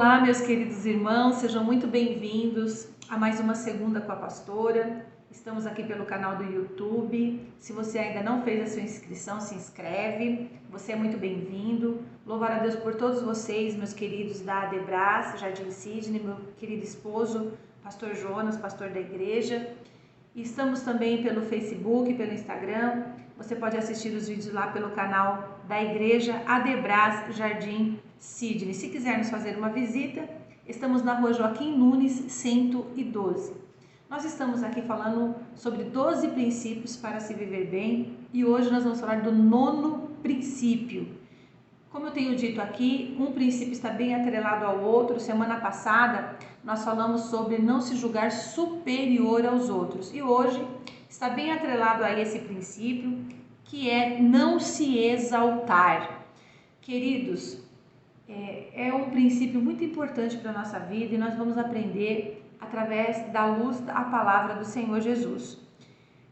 Olá, meus queridos irmãos, sejam muito bem-vindos a mais uma Segunda com a Pastora. Estamos aqui pelo canal do YouTube. Se você ainda não fez a sua inscrição, se inscreve. Você é muito bem-vindo. Louvar a Deus por todos vocês, meus queridos da Adebras, Jardim Sidney, meu querido esposo, Pastor Jonas, pastor da igreja. Estamos também pelo Facebook, pelo Instagram. Você pode assistir os vídeos lá pelo canal da igreja Adebras, Jardim Sidney. Se quiser nos fazer uma visita, estamos na rua Joaquim Nunes, 112. Nós estamos aqui falando sobre 12 princípios para se viver bem e hoje nós vamos falar do 9º princípio. Como eu tenho dito aqui, um princípio está bem atrelado ao outro. Semana passada nós falamos sobre não se julgar superior aos outros e hoje está bem atrelado a esse princípio, que é não se exaltar. Queridos, é um princípio muito importante para a nossa vida e nós vamos aprender através da luz da palavra do Senhor Jesus.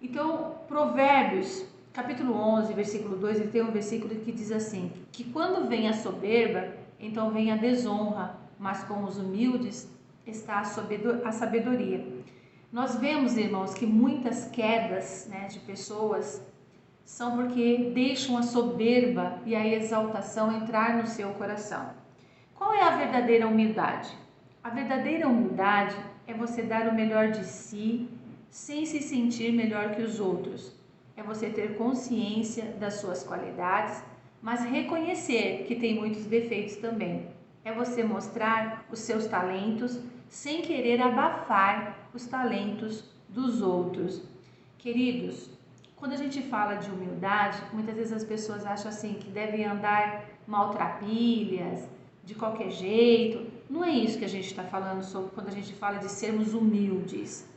Então, Provérbios, capítulo 11, versículo 2, ele tem um versículo que diz assim, que quando vem a soberba, então vem a desonra, mas com os humildes está a sabedoria. Nós vemos, irmãos, que muitas quedas, de pessoas são porque deixam a soberba e a exaltação entrar no seu coração. Qual é a verdadeira humildade? A verdadeira humildade é você dar o melhor de si sem se sentir melhor que os outros. É você ter consciência das suas qualidades, mas reconhecer que tem muitos defeitos também. É você mostrar os seus talentos sem querer abafar os talentos dos outros. Queridos, quando a gente fala de humildade, muitas vezes as pessoas acham assim que devem andar maltrapilhas, de qualquer jeito. Não é isso que a gente está falando sobre quando a gente fala de sermos humildes.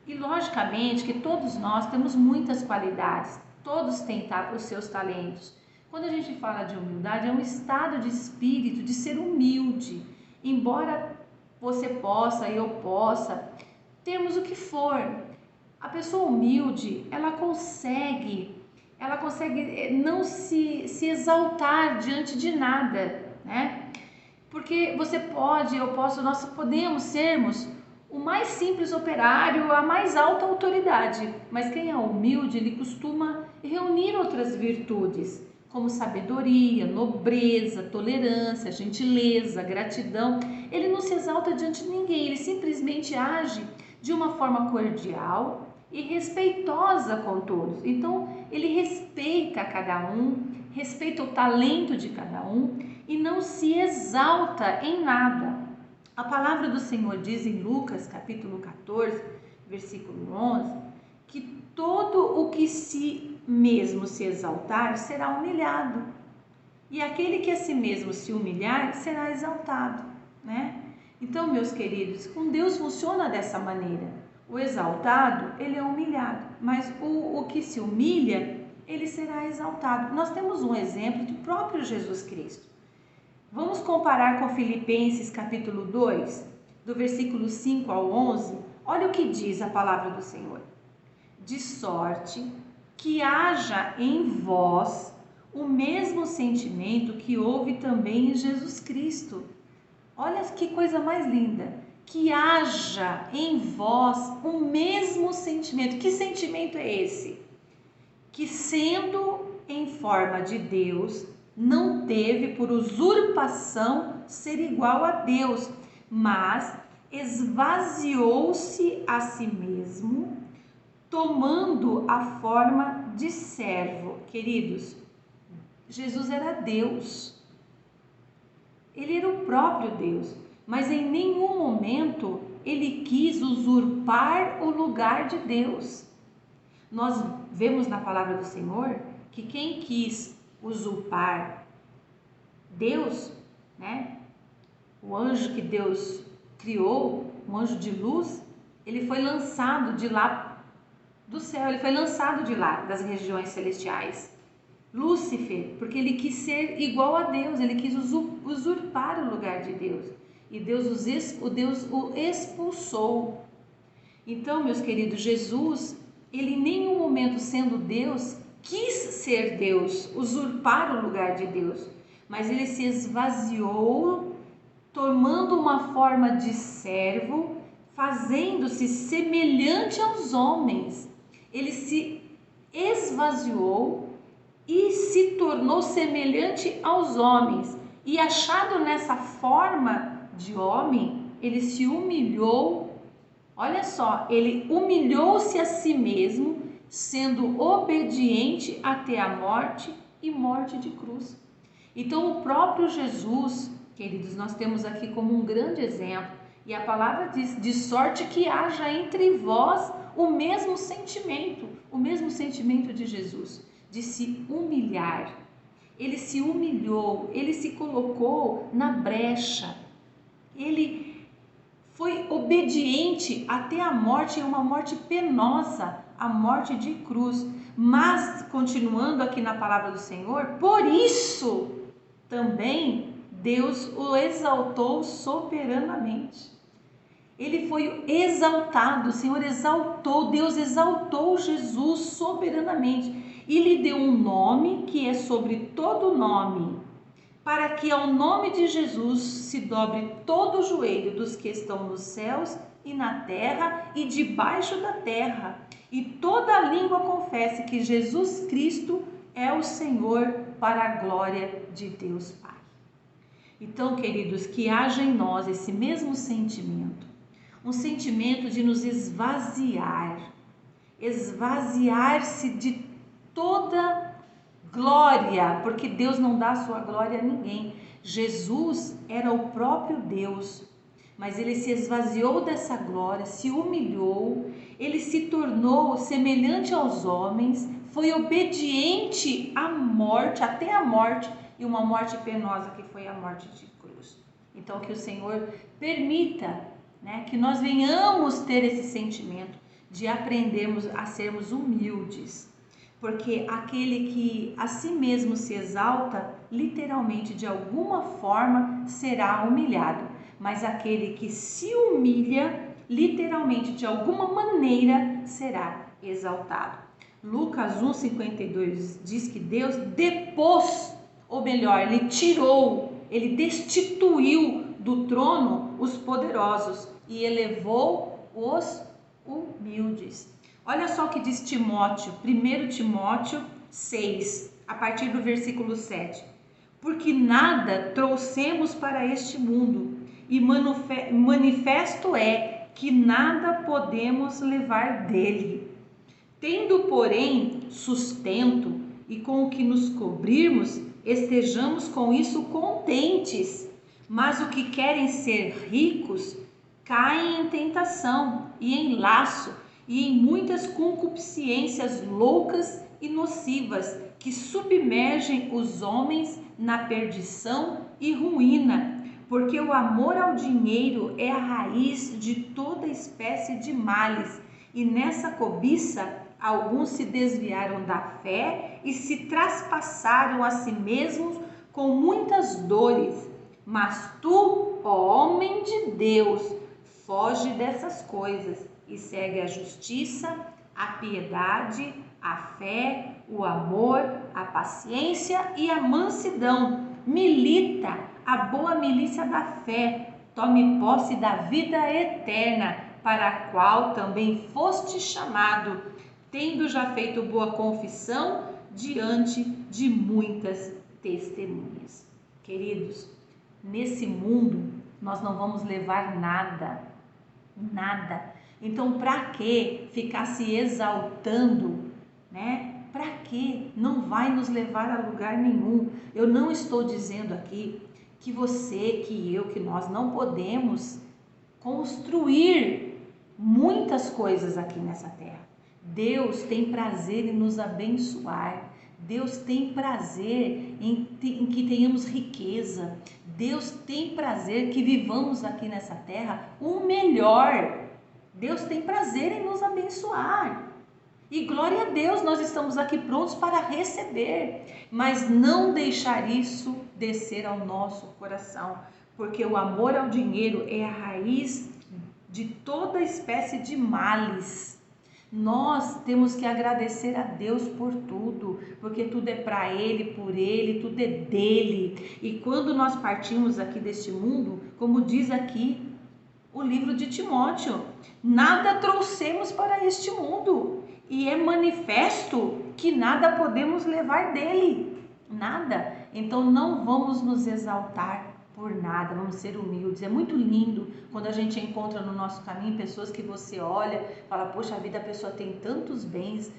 E logicamente que todos nós temos muitas qualidades, todos têm os seus talentos. Quando a gente fala de humildade, é um estado de espírito de ser humilde. Embora você possa e eu possa termos o que for, a pessoa humilde, ela consegue não se exaltar diante de nada, Porque você pode, eu posso, nós podemos sermos o mais simples operário, a mais alta autoridade, mas quem é humilde, ele costuma reunir outras virtudes, como sabedoria, nobreza, tolerância, gentileza, gratidão. Ele não se exalta diante de ninguém, ele simplesmente age de uma forma cordial e respeitosa com todos. Então, ele respeita cada um, respeita o talento de cada um e não se exalta em nada. A palavra do Senhor diz em Lucas, capítulo 14, versículo 11, que todo o que si mesmo se exaltar será humilhado, e aquele que a si mesmo se humilhar será exaltado, Então, meus queridos, com Deus funciona dessa maneira. O exaltado, ele é humilhado, mas o que se humilha, ele será exaltado. Nós temos um exemplo do próprio Jesus Cristo. Vamos comparar com Filipenses capítulo 2, do versículo 5 ao 11. Olha o que diz a palavra do Senhor. De sorte que haja em vós o mesmo sentimento que houve também em Jesus Cristo. Olha que coisa mais linda. Que haja em vós o mesmo sentimento. Que sentimento é esse? Que sendo em forma de Deus, não teve por usurpação ser igual a Deus, mas esvaziou-se a si mesmo, tomando a forma de servo. Queridos, Jesus era Deus, ele era o próprio Deus, mas em nenhum momento ele quis usurpar o lugar de Deus. Nós vemos na palavra do Senhor que quem quis usurpar Deus, o anjo que Deus criou, um anjo de luz, ele foi lançado de lá do céu, ele foi lançado de lá, das regiões celestiais. Lúcifer, porque ele quis ser igual a Deus, ele quis usurpar o lugar de Deus. E Deus o expulsou. Então, meus queridos, Jesus, ele em nenhum momento sendo Deus, quis ser Deus, usurpar o lugar de Deus, mas ele se esvaziou tomando uma forma de servo, fazendo-se semelhante aos homens. Ele se esvaziou e se tornou semelhante aos homens. E achado nessa forma de homem, ele se humilhou. Olha só, ele humilhou-se a si mesmo, sendo obediente até a morte e morte de cruz. Então, o próprio Jesus, queridos, nós temos aqui como um grande exemplo. E a palavra diz: de sorte que haja entre vós o mesmo sentimento de Jesus, de se humilhar. Ele se humilhou, ele se colocou na brecha, ele foi obediente até a morte, uma morte penosa, a morte de cruz. Mas, continuando aqui na palavra do Senhor, por isso também Deus o exaltou soberanamente. Ele foi exaltado, o Senhor exaltou, Deus exaltou Jesus soberanamente e lhe deu um nome que é sobre todo nome, para que ao nome de Jesus se dobre todo o joelho dos que estão nos céus e na terra e debaixo da terra, e toda a língua confesse que Jesus Cristo é o Senhor, para a glória de Deus Pai. Então, queridos, que haja em nós esse mesmo sentimento, um sentimento de nos esvaziar-se de toda glória, porque Deus não dá a sua glória a ninguém. Jesus era o próprio Deus, mas ele se esvaziou dessa glória, se humilhou, ele se tornou semelhante aos homens, foi obediente à morte, até a morte, e uma morte penosa que foi a morte de cruz. Então, que o Senhor permita, que nós venhamos ter esse sentimento de aprendermos a sermos humildes, porque aquele que a si mesmo se exalta, literalmente, de alguma forma, será humilhado, mas aquele que se humilha, literalmente, de alguma maneira, será exaltado. Lucas 1,52 diz que Deus depôs, ou melhor, ele tirou, ele destituiu do trono os poderosos e elevou os humildes. Olha só o que diz Timóteo, 1 Timóteo 6, a partir do versículo 7. Porque nada trouxemos para este mundo, e manifesto é que nada podemos levar dele. Tendo, porém, sustento e com o que nos cobrirmos, estejamos com isso contentes. Mas o que querem ser ricos caem em tentação e em laço e em muitas concupiscências loucas e nocivas que submergem os homens na perdição e ruína, porque o amor ao dinheiro é a raiz de toda espécie de males, e nessa cobiça alguns se desviaram da fé e se traspassaram a si mesmos com muitas dores. Mas tu, ó homem de Deus, foge dessas coisas e segue a justiça, a piedade, a fé, o amor, a paciência e a mansidão. Milita a boa milícia da fé, tome posse da vida eterna, para a qual também foste chamado, tendo já feito boa confissão diante de muitas testemunhas. Queridos, nesse mundo nós não vamos levar nada. Então, para que ficar se exaltando, Para que? Não vai nos levar a lugar nenhum. Eu não estou dizendo aqui que você, que eu, que nós não podemos construir muitas coisas aqui nessa terra. Deus tem prazer em nos abençoar. Deus tem prazer em que tenhamos riqueza. Deus tem prazer que vivamos aqui nessa terra o melhor. Deus tem prazer em nos abençoar. E glória a Deus, nós estamos aqui prontos para receber, mas não deixar isso descer ao nosso coração, porque o amor ao dinheiro é a raiz de toda espécie de males. Nós temos que agradecer a Deus por tudo, porque tudo é para Ele, por Ele, tudo é dele. E quando nós partimos aqui deste mundo, como diz aqui o livro de Timóteo, nada trouxemos para este mundo, e é manifesto que nada podemos levar dele, nada. Então não vamos nos exaltar por nada, vamos ser humildes. É muito lindo quando a gente encontra no nosso caminho pessoas que você olha, fala, poxa vida, a pessoa tem tantos bens,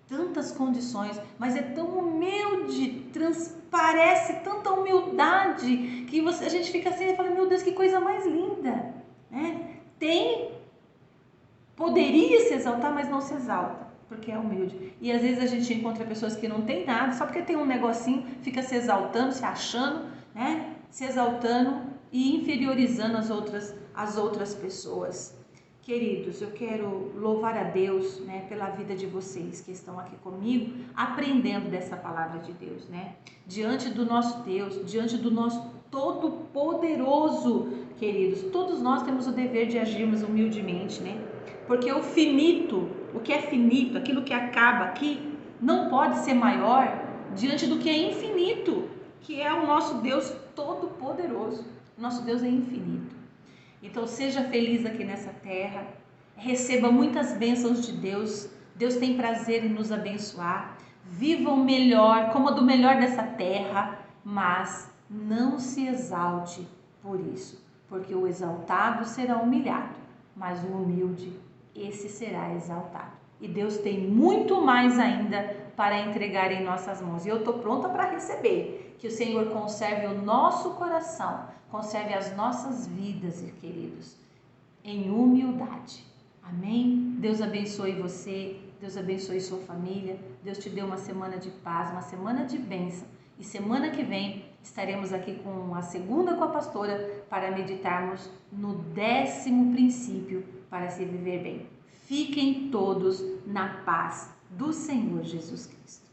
tantas condições, mas é tão humilde, transparece tanta humildade, que a gente fica assim e fala, meu Deus, que coisa mais linda, né? Poderia se exaltar, mas não se exalta, porque é humilde. E às vezes a gente encontra pessoas que não tem nada, só porque tem um negocinho, fica se exaltando, se achando, né? Se exaltando e inferiorizando as outras pessoas. Queridos, eu quero louvar a Deus, né, pela vida de vocês que estão aqui comigo, aprendendo dessa palavra de Deus, né? Diante do nosso Deus, diante do nosso Todo-Poderoso, queridos, todos nós temos o dever de agirmos humildemente, né? Porque o finito, o que é finito, aquilo que acaba aqui, não pode ser maior diante do que é infinito, que é o nosso Deus Todo-Poderoso. Nosso Deus é infinito. Então seja feliz aqui nessa terra, receba muitas bênçãos de Deus. Deus tem prazer em nos abençoar. Viva o melhor, coma do melhor dessa terra, mas não se exalte por isso, porque o exaltado será humilhado, mas o humilde, esse será exaltado. E Deus tem muito mais ainda para entregar em nossas mãos. E eu estou pronta para receber. Que o Senhor conserve o nosso coração, conserve as nossas vidas, queridos, em humildade. Amém? Deus abençoe você, Deus abençoe sua família, Deus te dê uma semana de paz, uma semana de bênção. E semana que vem estaremos aqui com a segunda com a pastora para meditarmos no 10º princípio para se viver bem. Fiquem todos na paz do Senhor Jesus Cristo.